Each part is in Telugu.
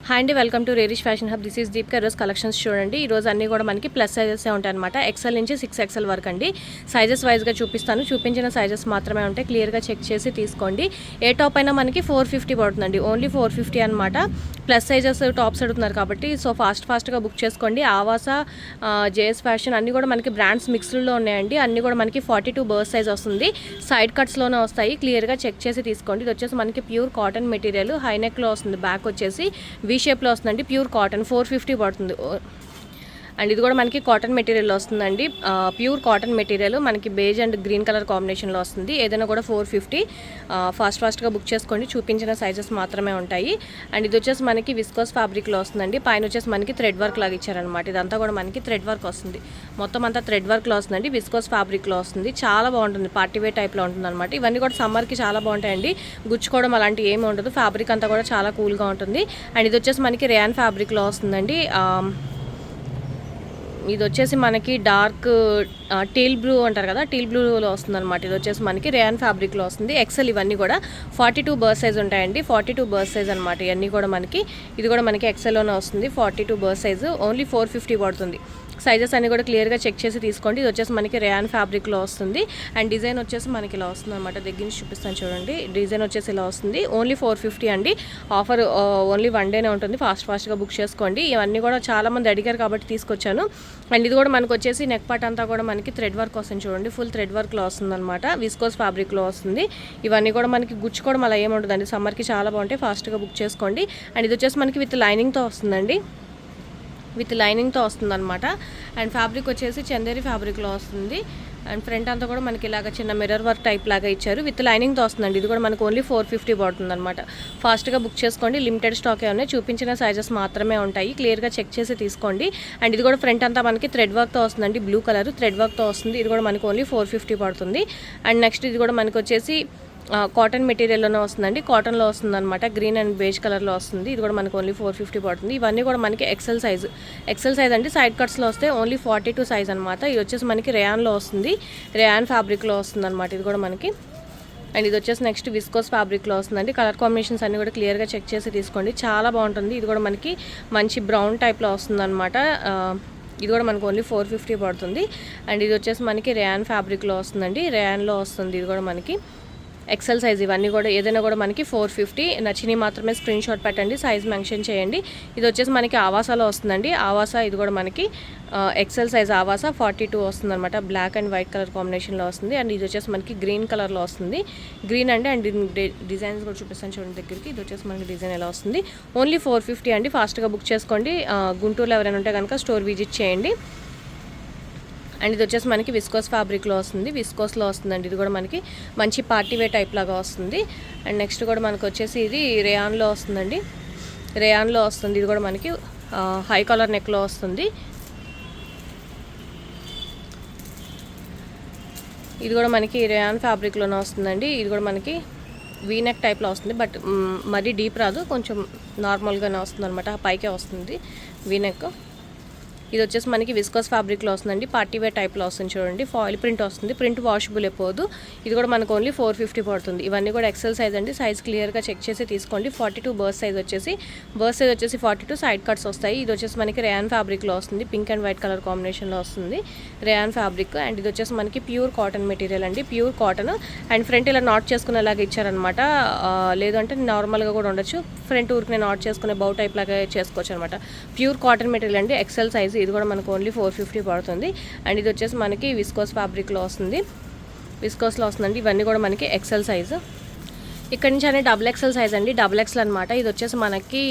హాయ్ అండి, welcome to Rerish fashion hub. This is Deepika. ఈరోజు కలెక్షన్స్ చూడండి. ఈరోజు అన్నీ కూడా మనకి ప్లస్ సైజెస్ ఉంటాయి అనమాట. ఎక్సెల్ నుంచి 6XL వరకు అండి. సైజెస్ వైజ్గా చూపిస్తాను. చూపించిన సైజెస్ మాత్రమే ఉంటాయి. క్లియర్గా చెక్ చేసి తీసుకోండి. ఏ టాప్ అయినా మనకి 450 పడుతుందండి. ఓన్లీ 450 అనమాట. ప్లస్ సైజెస్ టాప్స్ అడుగుతున్నారు కాబట్టి సో ఫాస్ట్గా బుక్ చేసుకోండి. ఆవాసా, జేఎస్ ఫ్యాషన్ అన్నీ కూడా మనకి బ్రాండ్స్ మిక్స్డ్లో ఉన్నాయండి. అన్నీ కూడా మనకి 42 బర్త్ సైజ్ వస్తుంది. సైడ్ కట్స్లోనే వస్తాయి. క్లియర్గా చెక్ చేసి తీసుకోండి. ఇది వచ్చేసి మనకి ప్యూర్ కాటన్ మెటీరియల్. హైనెక్లో వస్తుంది. బ్యాక్ వచ్చేసి వి షేప్లో వస్తుందండి. ప్యూర్ కాటన్ 450 పడుతుంది. అండ్ ఇది కూడా మనకి కాటన్ మెటీరియల్ వస్తుందండి. ప్యూర్ కాటన్ మెటీరియల్ మనకి బేజ్ అండ్ గ్రీన్ కలర్ కాంబినేషన్లో వస్తుంది. ఏదైనా కూడా 450. ఫాస్ట్గా బుక్ చేసుకోండి. చూపించిన సైజెస్ మాత్రమే ఉంటాయి. అండ్ ఇది వచ్చేసి మనకి విస్కోస్ ఫ్యాబ్రిక్లో వస్తుందండి. పైన వచ్చేసి మనకి థ్రెడ్ వర్క్ లాగా ఇచ్చారనమాట. ఇదంతా కూడా మనకి థ్రెడ్ వర్క్ వస్తుంది. మొత్తం అంతా థ్రెడ్ వర్క్లో వస్తుందండి. విస్కోస్ ఫ్యాబ్రిక్లో వస్తుంది. చాలా బాగుంటుంది. పార్టీవేర్ టైప్లో ఉంటుంది అనమాట. ఇవన్నీ కూడా సమ్మర్కి చాలా బాగుంటాయండి. గుచ్చుకోవడం అలాంటివి ఏమి ఉండదు. ఫ్యాబ్రిక్ అంతా కూడా చాలా కూల్గా ఉంటుంది. అండ్ ఇది వచ్చేసి మనకి రేయాన్ ఫ్యాబ్రిక్లో వస్తుందండి. ఇది వచ్చేసి మనకి డార్క్ టీల్ బ్లూ అంటారు కదా, టీల్ బ్లూలో వస్తుంది అనమాట. ఇది వచ్చేసి మనకి రేయాన్ ఫ్యాబ్రిక్లో వస్తుంది. ఎక్సెల్ ఇవన్నీ కూడా 42 బర్త్ సైజ్ ఉంటాయండి. 42 బర్త్ సైజ్ అనమాట. ఇవన్నీ కూడా మనకి ఇది కూడా మనకి ఎక్సెల్లోనే వస్తుంది. 42 బర్త్ సైజు. ఓన్లీ 450 పడుతుంది. సైజెస్ అన్ని కూడా క్లియర్గా చెక్ చేసి తీసుకోండి. ఇది వచ్చేసి మనకి రేయాన్ ఫ్యాబ్రిక్లో వస్తుంది. అండ్ డిజైన్ వచ్చేసి మనకి ఇలా వస్తుంది అనమాట. దగ్గర నుంచి చూపిస్తాను చూడండి. డిజైన్ వచ్చేసి ఇలా వస్తుంది. ఓన్లీ 450 అండి. ఆఫర్ ఓన్లీ 1 డేనే ఉంటుంది. ఫాస్ట్గా బుక్ చేసుకోండి. ఇవన్నీ కూడా చాలామంది అడిగారు కాబట్టి తీసుకొచ్చాను. అండ్ ఇది కూడా మనకు వచ్చేసి నెక్ పార్ట్ అంతా కూడా మనకి థ్రెడ్ వర్క్ వస్తుంది చూడండి. ఫుల్ థ్రెడ్ వర్క్లో వస్తుంది అనమాట. విస్కోస్ ఫ్యాబ్రిక్లో వస్తుంది. ఇవన్నీ కూడా మనకి గుచ్చుకోవడం అలా ఏముంటుందండి. సమ్మర్కి చాలా బాగుంటాయి. ఫాస్ట్గా బుక్ చేసుకోండి. అండ్ ఇది వచ్చేసి మనకి విత్ లైనింగ్తో వస్తుందండి. విత్ లైనింగ్తో వస్తుంది అనమాట. అండ్ ఫ్యాబ్రిక్ వచ్చేసి చందేరి ఫ్యాబ్రిక్లో వస్తుంది. అండ్ ఫ్రంట్ అంతా కూడా మనకి ఇలాగ చిన్న మిర్రర్ వర్క్ టైప్ లాగా ఇచ్చారు. విత్ లైనింగ్తో వస్తుందండి. ఇది కూడా మనకు ఓన్లీ 450 పడుతుంది అనమాట. ఫాస్ట్గా బుక్ చేసుకోండి. లిమిటెడ్ స్టాకే ఉన్నాయి. చూపించిన సైజెస్ మాత్రమే ఉంటాయి. క్లియర్గా చెక్ చేసి తీసుకోండి. అండ్ ఇది కూడా ఫ్రంట్ అంతా మనకి థ్రెడ్ వర్క్తో వస్తుందండి. బ్లూ కలర్ థ్రెడ్ వర్క్తో వస్తుంది. ఇది కూడా మనకు ఓన్లీ 450 పడుతుంది. అండ్ నెక్స్ట్ ఇది కూడా మనకు వచ్చేసి కాటన్ మెటీరియల్లోనే వస్తుందండి. కాటన్లో వస్తుంది అనమాట. గ్రీన్ అండ్ బేజ్ కలర్లో వస్తుంది. ఇది కూడా మనకు ఓన్లీ 450 పడుతుంది. ఇవన్నీ కూడా మనకి ఎక్సెల్ సైజ్ అండి. సైడ్ కట్స్లో వస్తే ఓన్లీ 42 సైజ్ అనమాట. ఇది వచ్చేసి మనకి రేయాన్లో వస్తుంది. రేయాన్ ఫ్యాబ్రిక్లో వస్తుంది అనమాట. ఇది కూడా మనకి. అండ్ ఇది వచ్చేసి నెక్స్ట్ విస్కోస్ ఫ్యాబ్రిక్లో వస్తుందండి. కలర్ కాంబినేషన్స్ అన్ని కూడా క్లియర్గా చెక్ చేసి తీసుకోండి. చాలా బాగుంటుంది. ఇది కూడా మనకి మంచి బ్రౌన్ టైప్లో వస్తుంది అనమాట. ఇది కూడా మనకు ఓన్లీ 450 పడుతుంది. అండ్ ఇది వచ్చేసి మనకి రేయాన్ ఫ్యాబ్రిక్లో వస్తుందండి. రేయాన్లో వస్తుంది. ఇది కూడా మనకి ఎక్సెల్ సైజ్. ఇవన్నీ కూడా ఏదైనా కూడా మనకి 450. నచ్చినవి మాత్రమే స్క్రీన్ షాట్ పెట్టండి. సైజ్ మెన్షన్ చేయండి. ఇది వచ్చేసి మనకి ఆవాసాలో వస్తుందండి. ఆవాసా ఇది కూడా మనకి ఎక్సెల్ సైజ్ ఆవాసా 42 వస్తుంది అనమాట. బ్లాక్ అండ్ వైట్ కలర్ కాంబినేషన్లో వస్తుంది. అండ్ ఇది వచ్చేసి మనకి గ్రీన్ కలర్లో వస్తుంది. గ్రీన్ అండి. అండ్ డిజైన్స్ కూడా చూపిస్తాను చూడండి దగ్గరికి. ఇది వచ్చేసి మనకి డిజైన్ ఎలా వస్తుంది. ఓన్లీ 450 అండి. ఫాస్ట్గా బుక్ చేసుకోండి. గుంటూరులో ఎవరైనా ఉంటే కనుక స్టోర్ విజిట్ చేయండి. అండ్ ఇది వచ్చేసి మనకి విస్కోస్ ఫ్యాబ్రిక్లో వస్తుంది. విస్కోస్లో వస్తుందండి. ఇది కూడా మనకి మంచి పార్టీవేర్ టైప్ లాగా వస్తుంది. అండ్ నెక్స్ట్ కూడా మనకు వచ్చేసి ఇది రేయాన్లో వస్తుందండి. రేయాన్లో వస్తుంది. ఇది కూడా మనకి హై కాలర్ నెక్లో వస్తుంది. ఇది కూడా మనకి రేయాన్ ఫ్యాబ్రిక్లోనే వస్తుందండి. ఇది కూడా మనకి వీనెక్ టైప్లో వస్తుంది. బట్ మరీ డీప్ రాదు, కొంచెం నార్మల్గానే వస్తుంది అనమాట. పైకే వస్తుంది వీనెక్. ఇది వచ్చేసి మనకి విస్కోస్ ఫ్యాబ్రిక్లో వస్తుందండి. పార్టీవేర్ టైప్లో వస్తుంది చూడండి. ఫాయిల్ ప్రింట్ వస్తుంది. ప్రింట్ వాషబుల్ అయిపోదు. ఇది కూడా మనకు ఓన్లీ 450 పడుతుంది. ఇవన్నీ కూడా ఎక్సెల్ సైజ్ అండి. సైజ్ క్లియర్గా చెక్ చేసి తీసుకోండి. 42 బర్త్ సైజ్ వచ్చేసి 42. సైడ్ కట్స్ వస్తాయి. ఇది వచ్చేసి మనకి రేయాన్ ఫ్యాబ్రిక్లో వస్తుంది. పింక్ అండ్ వైట్ కలర్ కాంబినేషన్లో వస్తుంది రేయాన్ ఫ్యాబ్రిక్. అండ్ ఇది వచ్చేసి మనకి ప్యూర్ కాటన్ మెటీరియల్ అండి. Pure cotton. అండ్ ఫ్రంట్ ఇలా నాట్ చేసుకునేలాగా ఇచ్చారనమాట. లేదంటే నార్మల్గా కూడా ఉండొచ్చు. ఫ్రంట్ ఊరికి నాట్ చేసుకునే బౌ టైప్ లాగా చేసుకోవచ్చు అనమాట. ప్యూర్ కాటన్ మెటీరియల్ అండి. XL size. ఇది కూడా మనకు ఓన్లీ 450 పడుతుంది. అండ్ ఇది వచ్చేసి మనకి విస్కోస్ ఫ్యాబ్రిక్లో వస్తుంది. విస్కోస్లో వస్తుందండి. ఇవన్నీ కూడా మనకి ఎక్సెల్ సైజు. ఇక్కడ నుంచి అనేది XXL సైజ్ అండి. XXL అనమాట. ఇది వచ్చేసి మనకి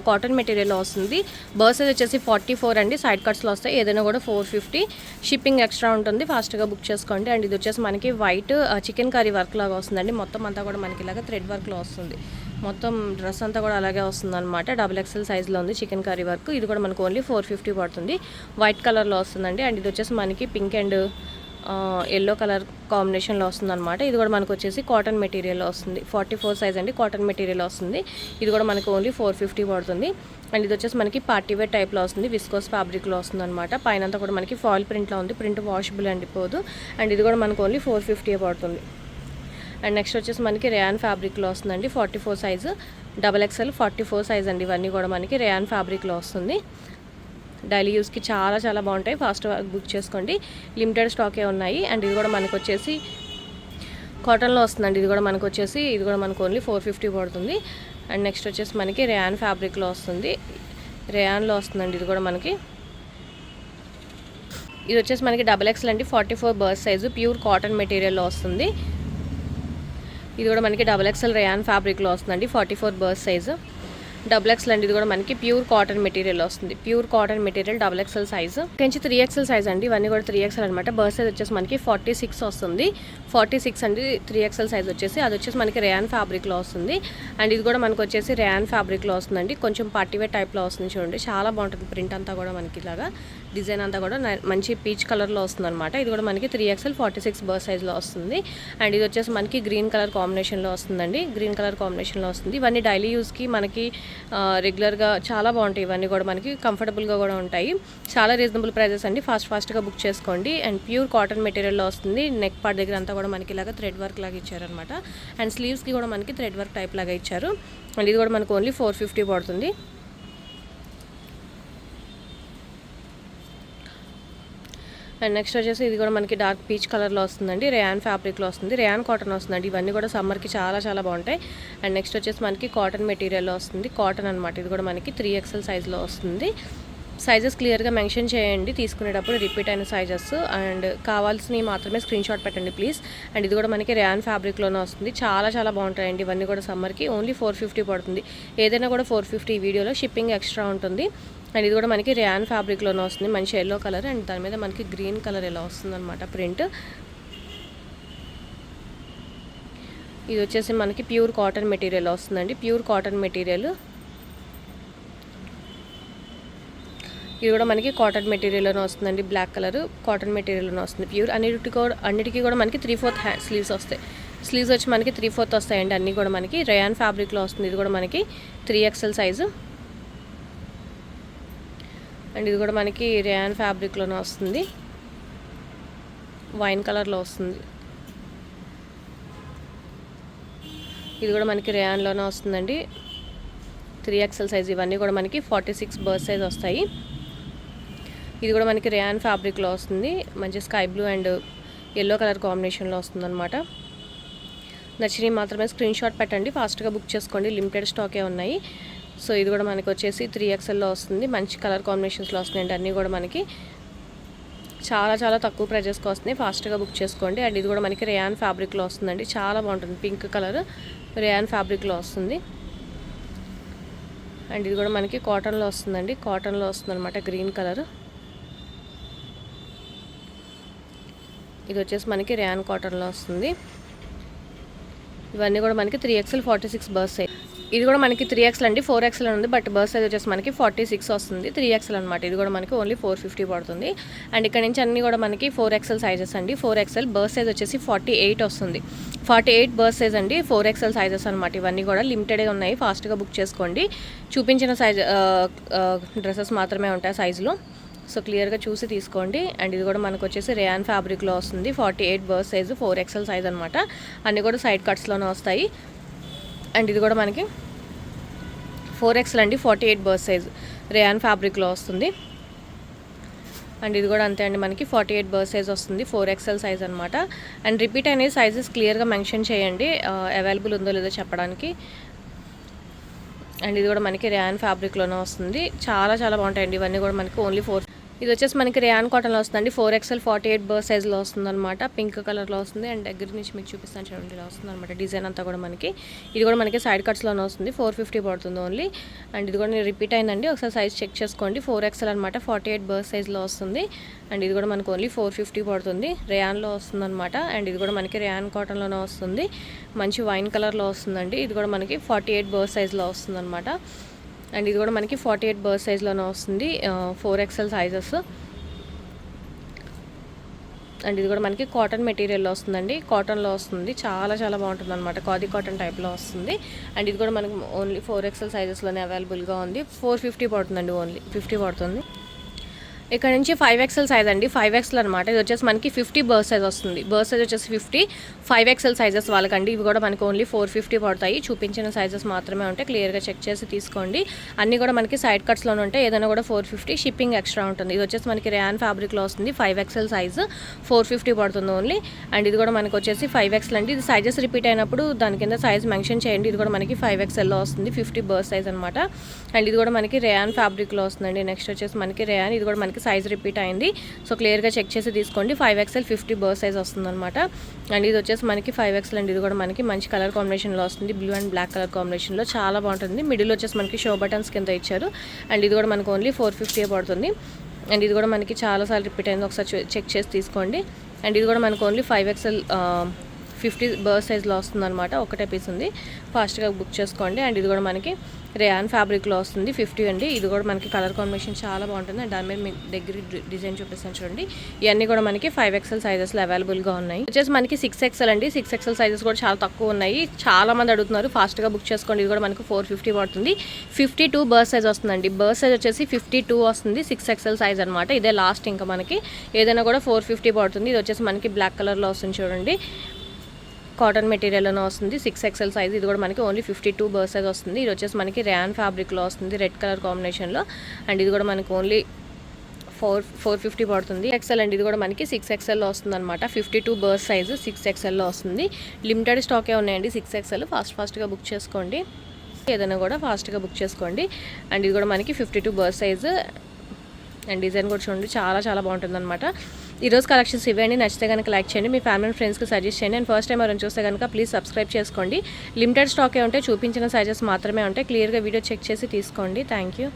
కాటన్ మెటీరియల్లో వస్తుంది. బర్త్ సైజ్ వచ్చేసి 44 అండి. సైడ్ కట్స్లో వస్తాయి. ఏదైనా కూడా 450. షిప్పింగ్ ఎక్స్ట్రా ఉంటుంది. ఫాస్ట్గా బుక్ చేసుకోండి. అండ్ ఇది వచ్చేసి మనకి వైట్ చికెన్ కర్రీ వర్క్ లాగా వస్తుందండి. మొత్తం అంతా కూడా మనకి ఇలాగా థ్రెడ్ వర్క్లో వస్తుంది. మొత్తం డ్రెస్ అంతా కూడా అలాగే వస్తుంది అనమాట. XXL సైజ్లో ఉంది చికెన్ కర్రీ వర్క్. ఇది కూడా మనకు ఓన్లీ 450 పడుతుంది. వైట్ కలర్లో వస్తుందండి. అండ్ ఇది వచ్చేసి మనకి పింక్ అండ్ ఎల్లో కలర్ కాంబినేషన్లో వస్తుంది అనమాట. ఇది కూడా మనకు వచ్చేసి కాటన్ మెటీరియల్లో వస్తుంది. 44 సైజ్ అండి. కాటన్ మెటీరియల్ వస్తుంది. ఇది కూడా మనకు ఓన్లీ 450 పడుతుంది. అండ్ ఇది వచ్చేసి మనకి పార్టీవేర్ టైప్లో వస్తుంది. విస్కోస్ ఫ్యాబ్రిక్లో వస్తుంది అనమాట. పైన అంతా కూడా మనకి ఫాయిల్ ప్రింట్లో ఉంది. ప్రింట్ వాషబుల్ అండి పోదు. అండ్ ఇది కూడా మనకు ఓన్లీ 450 పడుతుంది. అండ్ నెక్స్ట్ వచ్చేసి మనకి రేయాన్ ఫ్యాబ్రిక్లో వస్తుందండి 44 సైజు, XXL 44 సైజ్ అండి. ఇవన్నీ కూడా మనకి రేయాన్ ఫ్యాబ్రిక్లో వస్తుంది. డైలీ యూస్కి చాలా చాలా బాగుంటాయి. ఫాస్ట్ బుక్ చేసుకోండి, లిమిటెడ్ స్టాకే ఉన్నాయి. అండ్ ఇది కూడా మనకు వచ్చేసి కాటన్లో వస్తుందండి. ఇది కూడా మనకు ఓన్లీ 450 పడుతుంది. అండ్ నెక్స్ట్ వచ్చేసి మనకి రేయాన్ ఫ్యాబ్రిక్లో వస్తుంది, రేయాన్లో వస్తుందండి. ఇది కూడా మనకి ఇది వచ్చేసి మనకి XXL అండి, 44 బర్త్ సైజు, ప్యూర్ కాటన్ మెటీరియల్లో వస్తుంది. ఇది కూడా మనకి XXL రేయాన్ ఫ్యాబ్రిక్లో వస్తుందండి, 44 బర్త్ సైజు. XXL అండి. ఇది కూడా మనకి ప్యూర్ కాటన్ మెటీరియల్ వస్తుంది, pure cotton material XXL size. నుంచి 3XL సైజ్ అండి. ఇవన్నీ కూడా 3XL అనమాట. బర్త్ సైజ్ వచ్చేసి మనకి 46 వస్తుంది, 46 అండి 3XL సైజ్ వచ్చేసి. అది వచ్చేసి మనకి రేయాన్ ఫ్యాబ్రిక్లో వస్తుంది. అండ్ ఇది కూడా మనకు వచ్చేసి రేయాన్ ఫ్యాబ్రిక్లో వస్తుందండి. కొంచెం పార్టీవేర్ టైప్లో వస్తుంది చూడండి, చాలా బాగుంటుంది. ప్రింట్ అంతా కూడా మనకి ఇలాగా డిజైన్ అంతా కూడా మంచి పీచ్ కలర్లో వస్తుంది అనమాట. ఇది కూడా మనకి 3XL 46 బర్త్ సైజ్లో వస్తుంది. అండ్ ఇది వచ్చేసి మనకి గ్రీన్ కలర్ కాంబినేషన్లో వస్తుందండి, గ్రీన్ కలర్ కాంబినేషన్లో వస్తుంది. ఇవన్నీ డైలీ యూస్కి మనకి రెగ్యులర్గా చాలా బాగుంటాయి. ఇవన్నీ కూడా మనకి కంఫర్టబుల్గా కూడా ఉంటాయి. చాలా రీజనబుల్ ప్రైజెస్ అండి. ఫాస్ట్గా బుక్ చేసుకోండి. అండ్ ప్యూర్ కాటన్ మెటీరియల్లో వస్తుంది. నెక్ పార్ట్ దగ్గర అంతా కూడా మనకి ఇలాగా థ్రెడ్ వర్క్ లాగా ఇచ్చారనమాట. అండ్ స్లీవ్స్కి కూడా మనకి థ్రెడ్ వర్క్ టైప్ లాగా ఇచ్చారు. అండ్ ఇది కూడా మనకు ఓన్లీ 450 పడుతుంది. అండ్ నెక్స్ట్ వచ్చేసి ఇది కూడా మనకి డార్క్ పీచ్ కలర్లో వస్తుందండి, రేయాన్ ఫ్యాబ్రిక్లో వస్తుంది, రేయాన్ కాటన్ వస్తుందండి. ఇవన్నీ కూడా సమ్మర్కి చాలా చాలా బాగుంటాయి. అండ్ నెక్స్ట్ వచ్చేసి మనకి కాటన్ మెటీరియల్లో వస్తుంది, కాటన్ అనమాట. ఇది కూడా మనకి 3XL సైజ్లో వస్తుంది. సైజెస్ క్లియర్గా మెన్షన్ చేయండి తీసుకునేటప్పుడు, రిపీట్ అయిన సైజెస్. అండ్ కావాల్సినవి మాత్రమే స్క్రీన్ షాట్ పెట్టండి ప్లీజ్. అండ్ ఇది కూడా మనకి రేయాన్ ఫ్యాబ్రిక్లోనే వస్తుంది. చాలా చాలా బాగుంటాయండి ఇవన్నీ కూడా. సమ్మర్కి ఓన్లీ 450 పడుతుంది. ఏదైనా కూడా 450. ఈ వీడియోలో షిప్పింగ్ ఎక్స్ట్రా ఉంటుంది. అండ్ ఇది కూడా మనకి రేయాన్ ఫ్యాబ్రిక్లోనే వస్తుంది, మంచి ఎల్లో కలర్. అండ్ దాని మీద మనకి గ్రీన్ కలర్ ఇలా వస్తుంది అనమాట ప్రింట్. ఇది వచ్చేసి మనకి ప్యూర్ కాటన్ మెటీరియల్ వస్తుందండి, ప్యూర్ కాటన్ మెటీరియల్. ఇది కూడా మనకి కాటన్ మెటీరియల్లోనే వస్తుందండి, బ్లాక్ కలర్ కాటన్ మెటీరియల్లోనే వస్తుంది ప్యూర్. అన్నిటికీ కూడా మనకి 3/4 స్లీవ్స్ వస్తాయి. స్లీవ్స్ వచ్చి మనకి 3/4 వస్తాయండి. అన్నీ కూడా మనకి రేయాన్ ఫ్యాబ్రిక్లో వస్తుంది. ఇది కూడా మనకి 3XL సైజు. అండ్ ఇది కూడా మనకి రేయాన్ ఫ్యాబ్రిక్లోనే వస్తుంది, వైన్ కలర్లో వస్తుంది. ఇది కూడా మనకి రేయాన్లోనే వస్తుందండి, 3XL సైజ్. ఇవన్నీ కూడా మనకి 46 బర్త్ సైజ్ వస్తాయి. ఇది కూడా మనకి రేయాన్ ఫ్యాబ్రిక్లో వస్తుంది, మంచి sky blue and yellow colour కాంబినేషన్లో వస్తుంది అనమాట. నచ్చినవి మాత్రమే స్క్రీన్ షాట్ పెట్టండి, ఫాస్ట్గా బుక్ చేసుకోండి, లిమిటెడ్ స్టాకే ఉన్నాయి. సో ఇది కూడా మనకి వచ్చేసి 3XLలో వస్తుంది, మంచి కలర్ కాంబినేషన్స్లో వస్తున్నాయండి. అన్నీ కూడా మనకి చాలా చాలా తక్కువ ప్రైజెస్కి వస్తున్నాయి, ఫాస్ట్గా బుక్ చేసుకోండి. అండ్ ఇది కూడా మనకి రేయాన్ ఫ్యాబ్రిక్లో వస్తుందండి, చాలా బాగుంటుంది. పింక్ కలర్ రేయాన్ ఫ్యాబ్రిక్లో వస్తుంది. అండ్ ఇది కూడా మనకి కాటన్లో వస్తుందండి, కాటన్లో వస్తుంది అనమాట, గ్రీన్ కలర్. ఇది వచ్చేసి మనకి రేయాన్ కాటన్లో వస్తుంది. ఇవన్నీ కూడా మనకి 3XL 46 బర్త్ సైజ్. ఇది కూడా మనకి 3XL అండి, 4XL ఉంది, బట్ బర్త్ సైజ్ వచ్చేసి మనకి 46 వస్తుంది. 3XL అనమాట. ఇది కూడా మనకి ఓన్లీ 450 పడుతుంది. అండ్ ఇక్కడ నుంచి అన్నీ కూడా మనకి 4XL సైజెస్ అండి. 4XL బర్త్ సైజ్ వచ్చేసి 48 వస్తుంది, 48 బర్త్ సైజ్ అండి. 4XL సైజెస్ అనమాట. ఇవన్నీ కూడా లిమిటెడే ఉన్నాయి, ఫాస్ట్గా బుక్ చేసుకోండి. చూపించిన సైజ్ డ్రెస్సెస్ మాత్రమే ఉంటాయి సైజులో, సో క్లియర్గా చూసి తీసుకోండి. అండ్ ఇది కూడా మనకు వచ్చేసి రేయాన్ ఫ్యాబ్రిక్లో వస్తుంది, 48 బర్త్ సైజు, 4XL సైజ్ అనమాట. అన్నీ కూడా సైడ్ కట్స్లోనే వస్తాయి. అండ్ ఇది కూడా మనకి 4XL అండి, 48 బర్త్ సైజ్, రేయాన్ ఫ్యాబ్రిక్లో వస్తుంది. అండ్ ఇది కూడా అంతే అండి, మనకి 48 బర్త్ సైజ్ వస్తుంది, 4XL సైజ్ అనమాట. అండ్ రిపీట్ అనే సైజెస్ క్లియర్గా మెన్షన్ చేయండి, అవైలబుల్ ఉందో లేదో చెప్పడానికి. అండ్ ఇది కూడా మనకి రేయాన్ ఫ్యాబ్రిక్లోనే వస్తుంది, చాలా చాలా బాగుంటాయండి ఇవన్నీ కూడా మనకి ఓన్లీ 4. ఇది వచ్చేసి మనకి రేయాన్ కాటన్లో వస్తుందండి, 4XL 48 బర్త్ సైజ్లో వస్తుంది అనమాట, పింక్ కలర్లో వస్తుంది. అండ్ దగ్గర నుంచి మీకు చూపిస్తాను చూడండి, ఇలా వస్తుంది అనమాట డిజైన్ అంతా కూడా మనకి. ఇది కూడా మనకి సైడ్ కట్స్లోనే వస్తుంది, 450 పడుతుంది ఓన్లీ. అండ్ ఇది కూడా రిపీట్ అయిందండి, ఒకసారి సైజ్ చెక్ చేసుకోండి. 4XL అనమాట, 48 బర్త్ సైజ్లో వస్తుంది. అండ్ ఇది కూడా మనకు ఓన్లీ 450 పడుతుంది, రేయాన్లో వస్తుంది అనమాట. అండ్ ఇది కూడా మనకి రేయాన్ కాటన్లోనే వస్తుంది, మంచి వైన్ కలర్లో వస్తుందండి. ఇది కూడా మనకి 48 బర్త్ సైజ్లో వస్తుంది అనమాట. అండ్ ఇది కూడా మనకి 48 బర్త్ సైజ్లోనే వస్తుంది, 4XL సైజెస్. అండ్ ఇది కూడా మనకి కాటన్ మెటీరియల్లో వస్తుందండి, కాటన్లో వస్తుంది, చాలా చాలా బాగుంటుంది అనమాట, ఖాదీ కాటన్ టైప్లో వస్తుంది. అండ్ ఇది కూడా మనకి ఓన్లీ 4XL సైజెస్లోనే అవైలబుల్గా ఉంది, 450 పడుతుందండి, ఓన్లీ 50 పడుతుంది. ఇక్కడ నుంచి 5XL సైజ్ అండి, 5XL అనమాట. ఇది వచ్చేసి మనకి 50 బర్త్ సైజ్ వస్తుంది. బర్త్ సైజ్ వచ్చేసి 50, 5XL సైజెస్ వాళ్ళకండి. ఇవి కూడా మనకి ఓన్లీ 450 పడతాయి. చూపించిన సైజెస్ మాత్రమే ఉంటాయి, క్లియర్గా చెక్ చేసి తీసుకోండి. అన్నీ కూడా మనకి సైడ్ కట్స్లోనే ఉంటాయి. ఏదైనా కూడా 450, షిప్పింగ్ ఎక్స్ట్రా ఉంటుంది. ఇది వచ్చేసి మనకి రేయాన్ ఫ్యాబ్రిక్లో వస్తుంది. 5XL సైజ్ 450 పడుతుంది ఓన్లీ. అండ్ ఇది కూడా మనకి వచ్చేసి 5XL అండి. ఇది సైజెస్ రిపీట్ అయినప్పుడు దాని కింద సైజ్ మెన్షన్ చేయండి. ఇది కూడా మనకి 5XLలో వస్తుంది, 50 బర్త్ సైజ్ అనమాట. అండ్ ఇది కూడా మనకి రేయాన్ ఫ్యాబ్రిక్లో వస్తుందండి. నెక్స్ట్ వచ్చేసి మనకి రేయాన్, ఇది కూడా మనకి సైజ్ రిపీట్ అయింది. సో క్లియర్గా చెక్ చేసి తీసుకోండి. 5XL 50 బర్త్ సైజ్ వస్తుంది అనమాట. అండ్ ఇది వచ్చేసి మనకి 5XL అండ్ ఇది కూడా మనకి మంచి కలర్ కాంబినేషన్లో వస్తుంది. బ్లూ అండ్ బ్లాక్ కలర్ కాంబినేషన్లో చాలా బాగుంటుంది. మిడిల్ వచ్చేసి మనకి షో బటన్స్ కింద ఇచ్చారు. అండ్ ఇది కూడా మనకి ఓన్లీ 450 పడుతుంది. అండ్ ఇది కూడా మనకి చాలాసార్లు రిపీట్ అయింది, ఒకసారి చెక్ చేసి తీసుకోండి. అండ్ ఇది కూడా మనకు ఓన్లీ 5XL 50 బర్త్ సైజ్లో వస్తుంది అనమాట. ఒకటే పీస్ ఉంది, ఫాస్ట్గా బుక్ చేసుకోండి. అండ్ ఇది కూడా మనకి రేయాన్ ఫ్యాబ్రిక్లో వస్తుంది, 50 అండి. ఇది కూడా మనకి కలర్ కాంబినేషన్ చాలా బాగుంటుంది. అండ్ దాని మీద మీ దగ్గర డిజైన్ చూపిస్తాను చూడండి. ఇవన్నీ కూడా మనకి 5XL సైజెస్లో అవైలబుల్గా ఉన్నాయి. వచ్చేసి మనకి 6XL అండి. 6XL సైజెస్ కూడా చాలా తక్కువ ఉన్నాయి. చాలా మంది అడుగుతున్నారు, ఫాస్ట్గా బుక్ చేసుకోండి. ఇది కూడా మనకి 450 పడుతుంది. 52 బర్త్ సైజ్ వస్తుందండి. బర్త్ సైజ్ వచ్చేసి 52 వస్తుంది, 6XL సైజ్ అనమాట. ఇదే లాస్ట్. ఇంకా మనకి ఏదైనా కూడా 450 పడుతుంది. ఇది వచ్చేసి మనకి బ్లాక్ కలర్లో వస్తుంది చూడండి, కాటన్ మెటీరియల్లోనే వస్తుంది, 6XL సైజ్. ఇది కూడా మనకి ఓన్లీ 52 బర్త్ సైజ్ వస్తుంది. ఇది వచ్చేసి మనకి రేయాన్ ఫ్యాబ్రిక్లో వస్తుంది, రెడ్ కలర్ కాంబినేషన్లో. అండ్ ఇది కూడా మనకి ఓన్లీ 450 పడుతుంది. XL అండి. ఇది కూడా మనకి 6XLలో వస్తుంది అనమాట. 52 బర్త్ సైజు 6XLలో వస్తుంది. లిమిటెడ్ స్టాకే ఉన్నాయండి 6XL. ఫాస్ట్గా బుక్ చేసుకోండి. ఏదైనా కూడా ఫాస్ట్గా బుక్ చేసుకోండి. అండ్ ఇది కూడా మనకి 52 బర్త్ సైజు. అండ్ డిజైన్ కూడా చూడండి, చాలా చాలా బాగుంటుంది అనమాట. ఈరోజు కలెక్షన్స్ ఇవ్వండి. నచ్చితే కనుక లైక్ చేయండి, మీ ఫ్యామిలీ అండ్ ఫ్రెండ్స్కి సజెస్ట్ చేయండి. అండ్ ఫస్ట్ టైం ఎవరైనా చూస్తే కనుక ప్లీజ్ సబ్స్క్రైబ్ చేసుకోండి. లిమిటెడ్ స్టాకే ఉంటే, చూపించిన సైజెస్ మాత్రమే ఉంటాయి. క్లియర్గా వీడియో చెక్ చేసి తీసుకోండి. Thank you.